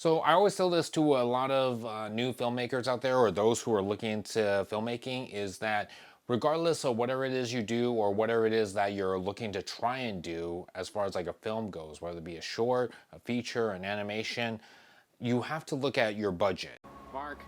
So I always tell this to a lot of new filmmakers out there, or those who are looking into filmmaking, is that regardless of whatever it is you do or whatever it is that you're looking to try and do as far as like a film goes, whether it be a short, a feature, an animation, you have to look at your budget. Mark.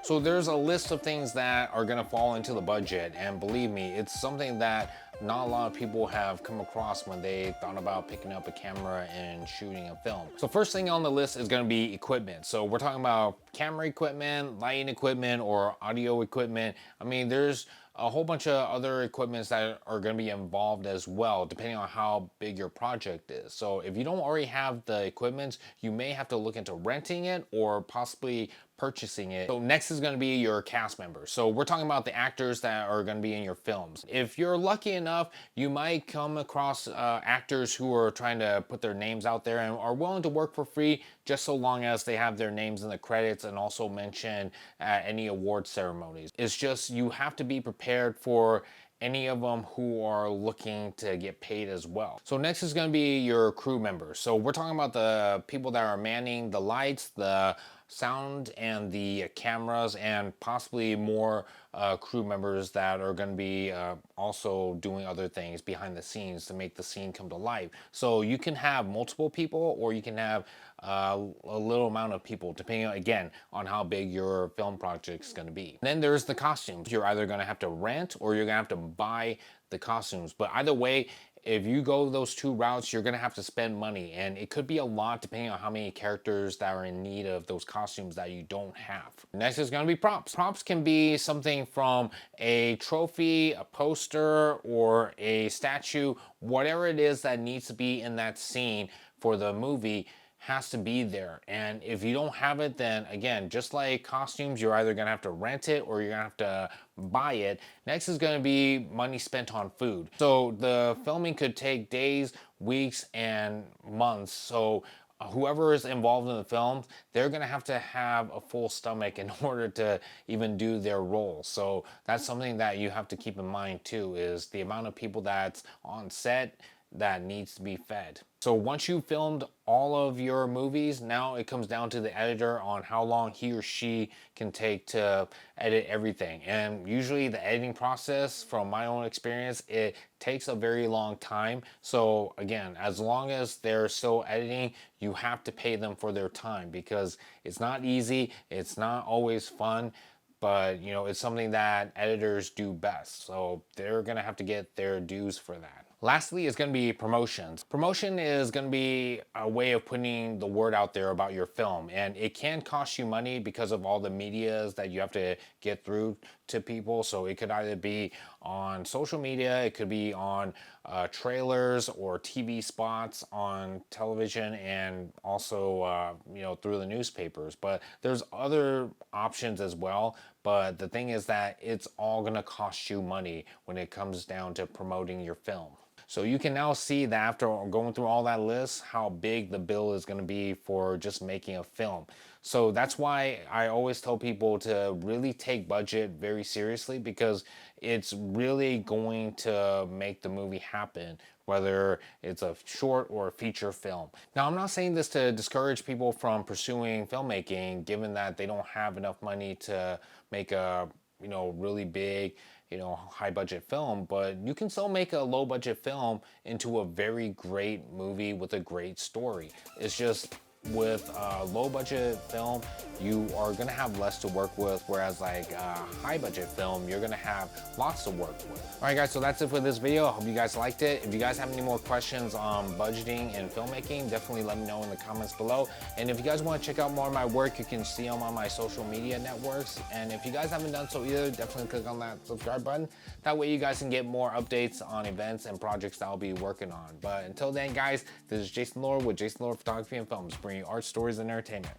So there's a list of things that are gonna fall into the budget, and believe me, it's something that not a lot of people have come across when they thought about picking up a camera and shooting a film. So first thing on the list is gonna be equipment. So we're talking about camera equipment, lighting equipment, or audio equipment. I mean, there's a whole bunch of other equipments that are going to be involved as well, depending on how big your project is. So if you don't already have the equipment, you may have to look into renting it or possibly purchasing it. So next is going to be your cast members. So we're talking about the actors that are going to be in your films. If you're lucky enough, you might come across actors who are trying to put their names out there and are willing to work for free, just so long as they have their names in the credits and also mention at any award ceremonies. It's just you have to be prepared for any of them who are looking to get paid as well. So next is going to be your crew members. So we're talking about the people that are manning the lights, the sound, and the cameras, and possibly more crew members that are going to be also doing other things behind the scenes to make the scene come to life. So you can have multiple people, or you can have a little amount of people, depending on, again, on how big your film project is going to be. Then there's the costumes. You're either going to have to rent or you're going to have to buy the costumes. But either way, if you go those two routes, you're going to have to spend money, and it could be a lot depending on how many characters that are in need of those costumes that you don't have. Next is going to be props. Props can be something from a trophy, a poster, or a statue. Whatever it is that needs to be in that scene for the movie has to be there. And if you don't have it, then again, just like costumes, you're either gonna have to rent it or you're gonna have to buy it. Next is gonna be money spent on food. So the filming could take days, weeks, and months. So whoever is involved in the film, they're gonna have to have a full stomach in order to even do their role. So that's something that you have to keep in mind too, is the amount of people that's on set that needs to be fed. So once you filmed all of your movies, now it comes down to the editor on how long he or she can take to edit everything. And usually the editing process, from my own experience, it takes a very long time. So again, as long as they're still editing, you have to pay them for their time, because it's not easy, it's not always fun, but you know, it's something that editors do best. So they're gonna have to get their dues for that. Lastly is going to be promotions. Promotion is going to be a way of putting the word out there about your film, and it can cost you money because of all the medias that you have to get through to people. So it could either be on social media, it could be on trailers or TV spots on television, and also you know, through the newspapers. But there's other options as well. But the thing is that it's all going to cost you money when it comes down to promoting your film. So you can now see that after going through all that list, how big the bill is going to be for just making a film. So that's why I always tell people to really take budget very seriously, because it's really going to make the movie happen, whether it's a short or a feature film. Now, I'm not saying this to discourage people from pursuing filmmaking, given that they don't have enough money to make a, you know, really big, you know, high budget film, but you can still make a low budget film into a very great movie with a great story. It's just with a low budget film, you are gonna have less to work with, whereas like a high budget film, you're gonna have lots to work with. All right guys, so that's it for this video. I hope you guys liked it. If you guys have any more questions on budgeting and filmmaking, definitely let me know in the comments below. And if you guys wanna check out more of my work, you can see them on my social media networks. And if you guys haven't done so either, definitely click on that subscribe button. That way you guys can get more updates on events and projects that I'll be working on. But until then guys, this is Jason Lord with Jason Lord Photography and Films, bringing you art, stories, and entertainment.